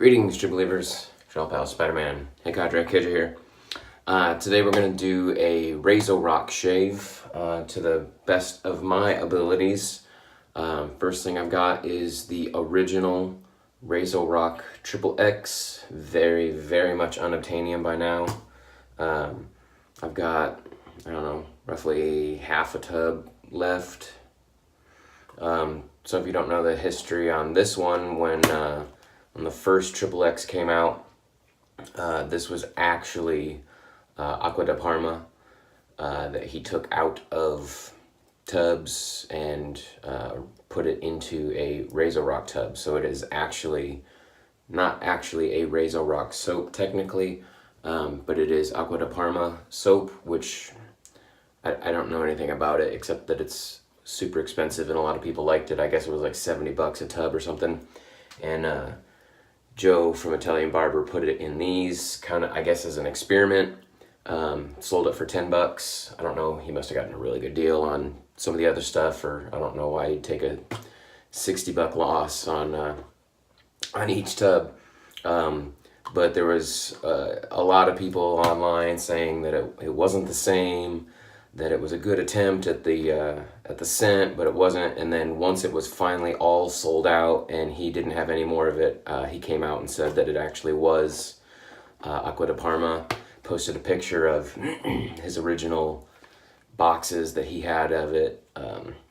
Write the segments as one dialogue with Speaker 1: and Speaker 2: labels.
Speaker 1: Greetings, true believers. Shell Pal Spider-Man. Hey, Cadre Kidja here. Today we're going to do a Razorrock shave to the best of my abilities. First thing I've got is the original Razorrock XXX. Very, very much unobtainium by now. I've got, I don't know, roughly half a tub left. So if you don't know the history on this one, when the first XXX came out, this was actually Aqua de Parma that he took out of tubs and put it into a Razorrock tub. So it is actually not actually a Razorrock soap technically, but it is Aqua de Parma soap, which I don't know anything about it except that it's super expensive and a lot of people liked it. I guess it was like 70 bucks a tub or something. And Joe from Italian Barber put it in these kind of, I guess, as an experiment. Sold it for 10 bucks. I don't know, he must have gotten a really good deal on some of the other stuff, or I don't know why he'd take a 60 buck loss on each tub. But there was a lot of people online saying that it wasn't the same, that it was a good attempt at the scent, but it wasn't. And then once it was finally all sold out and he didn't have any more of it, he came out and said that it actually was Aqua de Parma. Posted a picture of his original boxes that he had of it,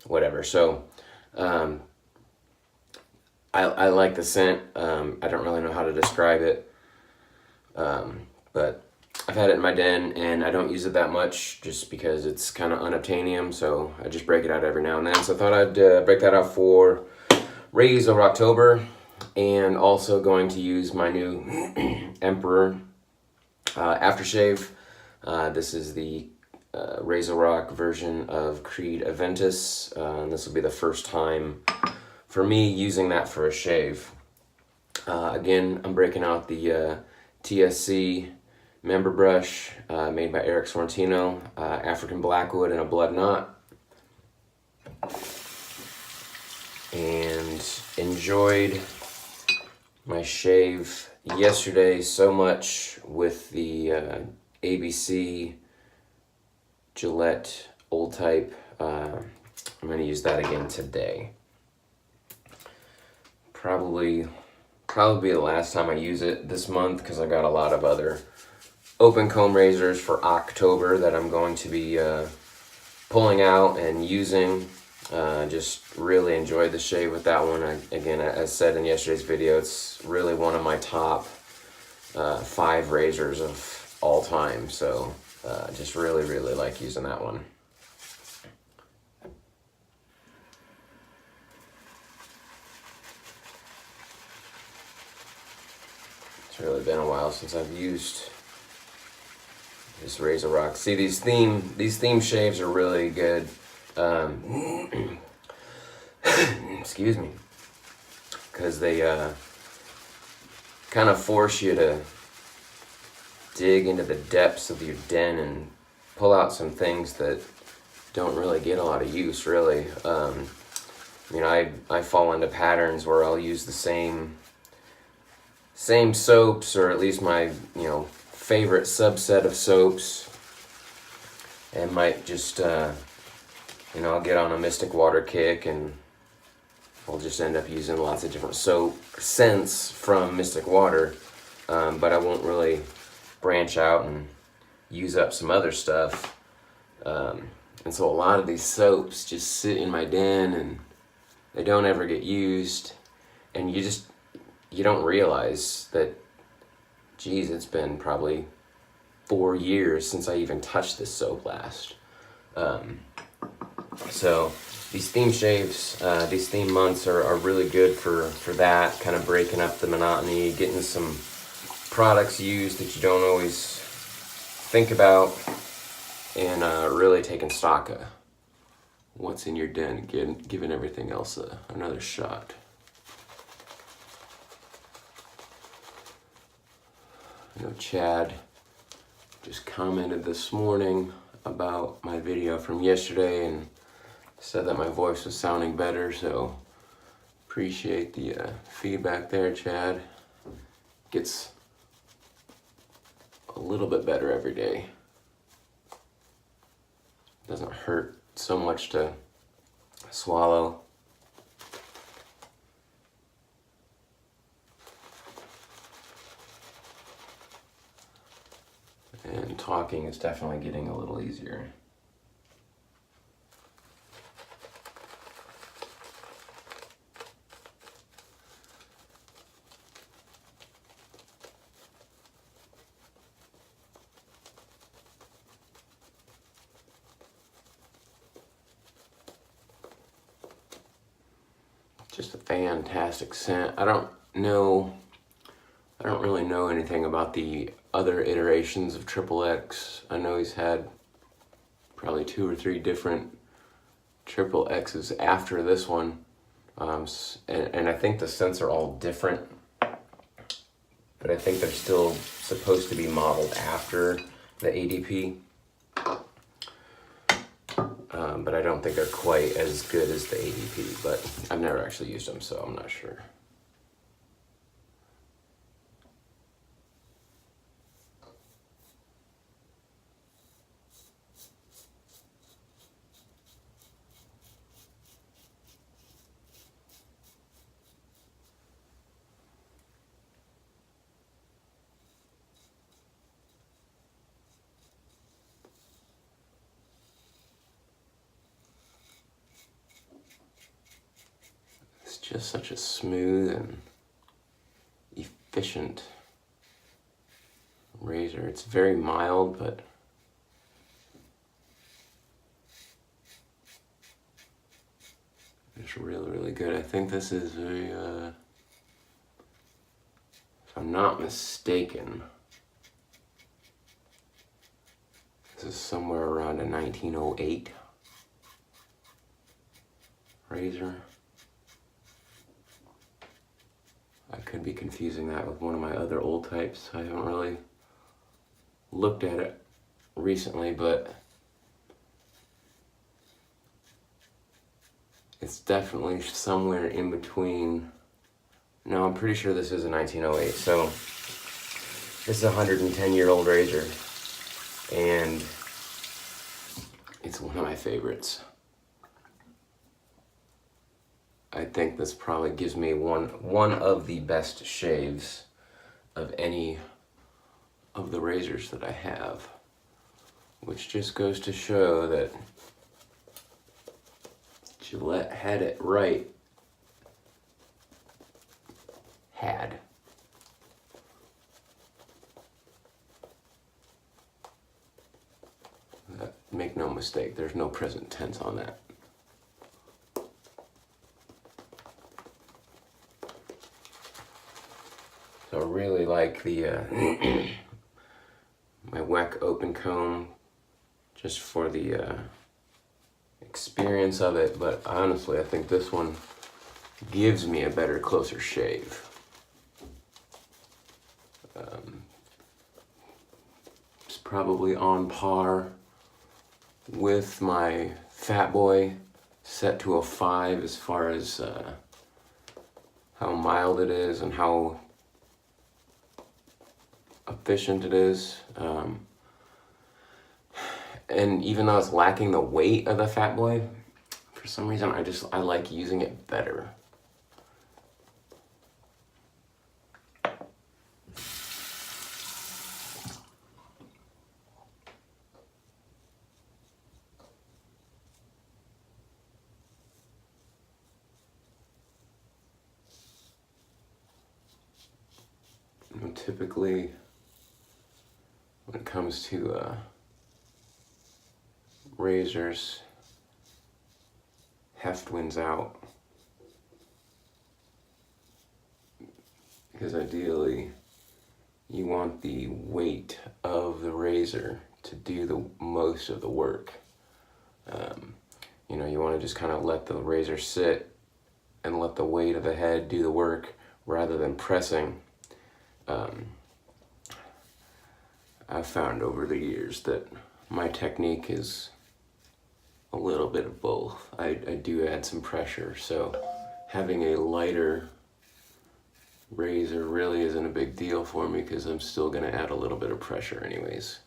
Speaker 1: whatever. So I like the scent. I don't really know how to describe it, but I've had it in my den and I don't use it that much just because it's kind of unobtainium, so I just break it out every now and then. So I thought I'd break that out for Razoroctober, and also going to use my new Emperor aftershave. This is the Razorrock version of Creed Aventus, and this will be the first time for me using that for a shave. Again, I'm breaking out the TSC member brush made by Eric Sorrentino, African Blackwood and a blood knot, and enjoyed my shave yesterday so much with the ABC Gillette old type. I'm going to use that again today. Probably be the last time I use it this month, because I've got a lot of other open comb razors for October that I'm going to be pulling out and using. Just really enjoyed the shave with that one. Again, as said in yesterday's video, it's really one of my top 5 razors of all time. So just really like using that one. It's really been a while since I've used this Razorrock. See, these theme shaves are really good. Excuse me, because they kind of force you to dig into the depths of your den and pull out some things that don't really get a lot of use, really. You know, I fall into patterns where I'll use the same soaps, or at least my, you know, favorite subset of soaps, and might just you know, I'll get on a Mystic Water kick and I'll just end up using lots of different soap scents from Mystic Water, but I won't really branch out and use up some other stuff. And so a lot of these soaps just sit in my den and they don't ever get used, and you don't realize that, geez, it's been probably 4 years since I even touched this soap last. So these theme shaves, these theme months are really good for that, kind of breaking up the monotony, getting some products used that you don't always think about, and really taking stock of what's in your den, again, giving everything else another shot. I know Chad just commented this morning about my video from yesterday and said that my voice was sounding better, so appreciate the feedback there, Chad. gets a little bit better every day. Doesn't hurt so much to swallow. And talking is definitely getting a little easier. Just a fantastic scent. I don't really know anything about the other iterations of XXX. I know he's had probably 2 or 3 different XXXs after this one. And I think the scents are all different, but I think they're still supposed to be modeled after the ADP. But I don't think they're quite as good as the ADP, but I've never actually used them, so I'm not sure. Just such a smooth and efficient razor. It's very mild, but it's really, really good. I think this is a, if I'm not mistaken, this is somewhere around a 1908 razor. I could be confusing that with one of my other old types. I haven't really looked at it recently, but it's definitely somewhere in between. No, I'm pretty sure this is a 1908. So this is a 110-year-old razor, and it's one of my favorites. I think this probably gives me one of the best shaves of any of the razors that I have, which just goes to show that Gillette had it right. Make no mistake, there's no present tense on that. So I really like the my WEC open comb, just for the experience of it, but honestly I think this one gives me a better, closer shave. It's probably on par with my Fat Boy, set to a 5 as far as how mild it is and how efficient it is. And even though it's lacking the weight of the Fat Boy, for some reason I like using it better. Typically, when it comes to razors, heft wins out, because ideally you want the weight of the razor to do the most of the work. You know, you want to just kind of let the razor sit and let the weight of the head do the work rather than pressing. I've found over the years that my technique is a little bit of both. I do add some pressure, so having a lighter razor really isn't a big deal for me because I'm still going to add a little bit of pressure anyways.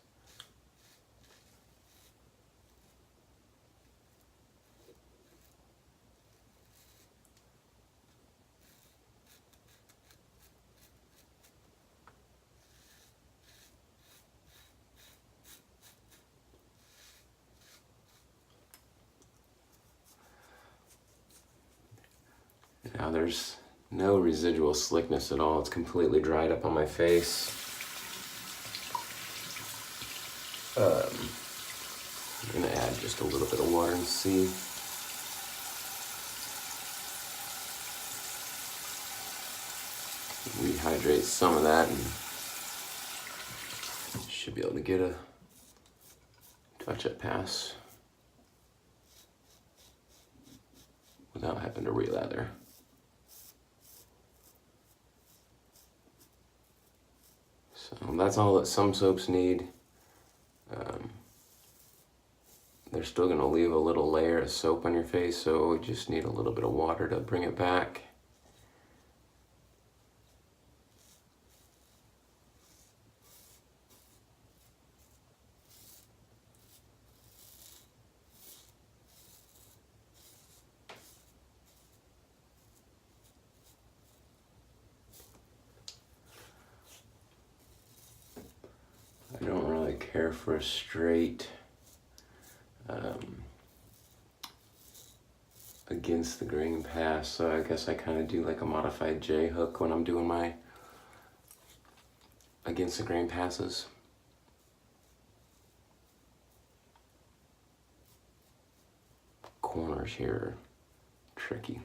Speaker 1: Now there's no residual slickness at all. It's completely dried up on my face. I'm gonna add just a little bit of water and see. Rehydrate some of that and should be able to get a touch-up pass without having to re-lather. So that's all that some soaps need. They're still going to leave a little layer of soap on your face, so we just need a little bit of water to bring it back. I don't really care for a straight against the grain pass, so I guess I kind of do like a modified J hook when I'm doing my against the grain passes. Corners here are tricky.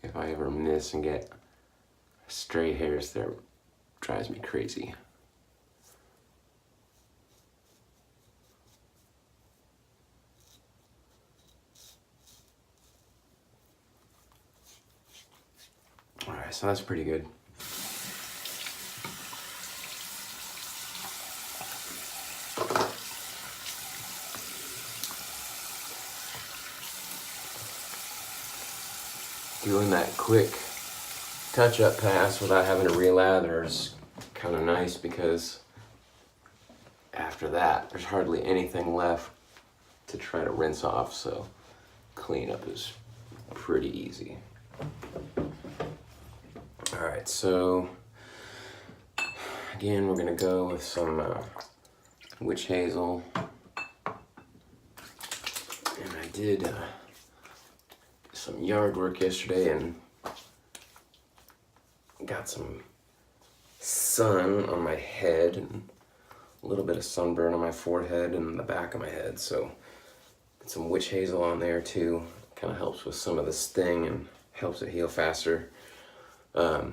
Speaker 1: If I ever miss and get stray hairs there, it drives me crazy. Alright, so that's pretty good. Doing that quick touch-up pass without having to re-lather is kind of nice because after that there's hardly anything left to try to rinse off, so cleanup is pretty easy. Alright, so again we're gonna go with some witch hazel, and I did some yard work yesterday and got some sun on my head and a little bit of sunburn on my forehead and the back of my head, so put some witch hazel on there too. Kind of helps with some of the sting and helps it heal faster. I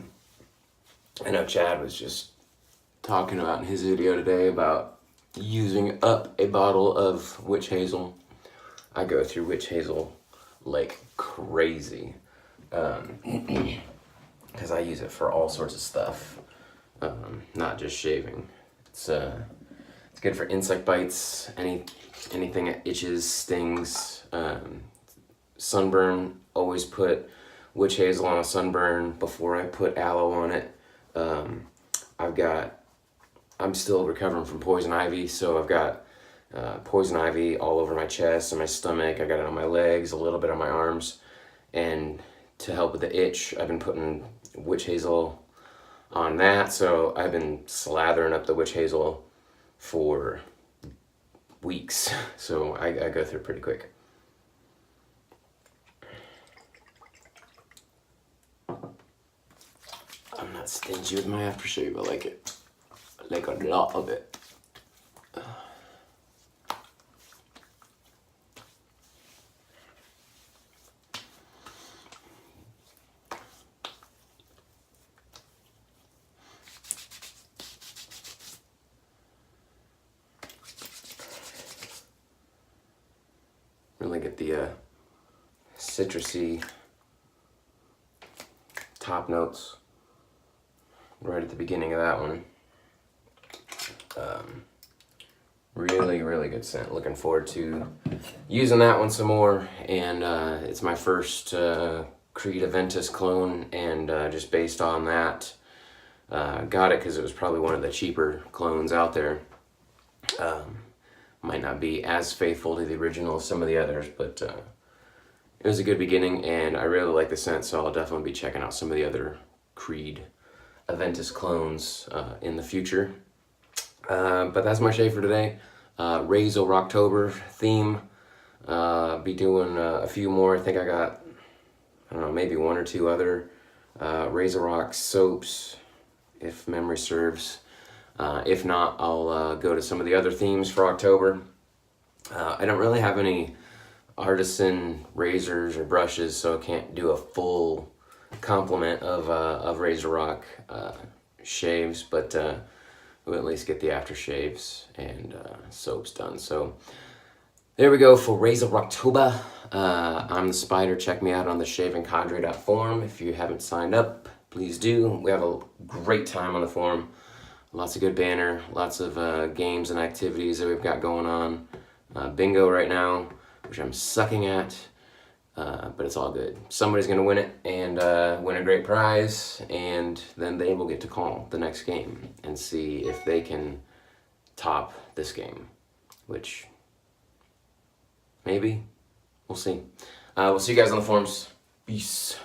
Speaker 1: know Chad was just talking about in his video today about using up a bottle of witch hazel. I go through witch hazel like crazy because I use it for all sorts of stuff, not just shaving. It's good for insect bites, anything that itches, stings, sunburn. Always put witch hazel on a sunburn before I put aloe on it. I'm still recovering from poison ivy, so I've got poison ivy all over my chest and my stomach. I got it on my legs, a little bit on my arms, and to help with the itch, I've been putting witch hazel on that. So I've been slathering up the witch hazel for weeks, so I go through pretty quick. I'm not stingy with my aftershave. I like it. I like a lot of it. Really get the citrusy top notes right at the beginning of that one. Really, really good scent. Looking forward to using that one some more. And it's my first Creed Aventus clone, and just based on that, got it because it was probably one of the cheaper clones out there. Might not be as faithful to the original as some of the others, but it was a good beginning, and I really like the scent, so I'll definitely be checking out some of the other Creed Aventus clones in the future. But that's my shave for today. Razoroctober theme. Be doing a few more. I think I got, I don't know, maybe one or two other Razorrock soaps, if memory serves. If not, I'll go to some of the other themes for October. I don't really have any artisan razors or brushes, so I can't do a full complement of Razorrock shaves, but we'll at least get the aftershaves and soaps done. So there we go for Razoroctober. I'm the Spider. Check me out on the shavingcadre.forum. If you haven't signed up, please do. We have a great time on the forum. Lots of good banner, lots of games and activities that we've got going on. Bingo right now, which I'm sucking at, but it's all good. Somebody's going to win it and win a great prize, and then they will get to call the next game and see if they can top this game, which maybe. We'll see. We'll see you guys on the forums. Peace.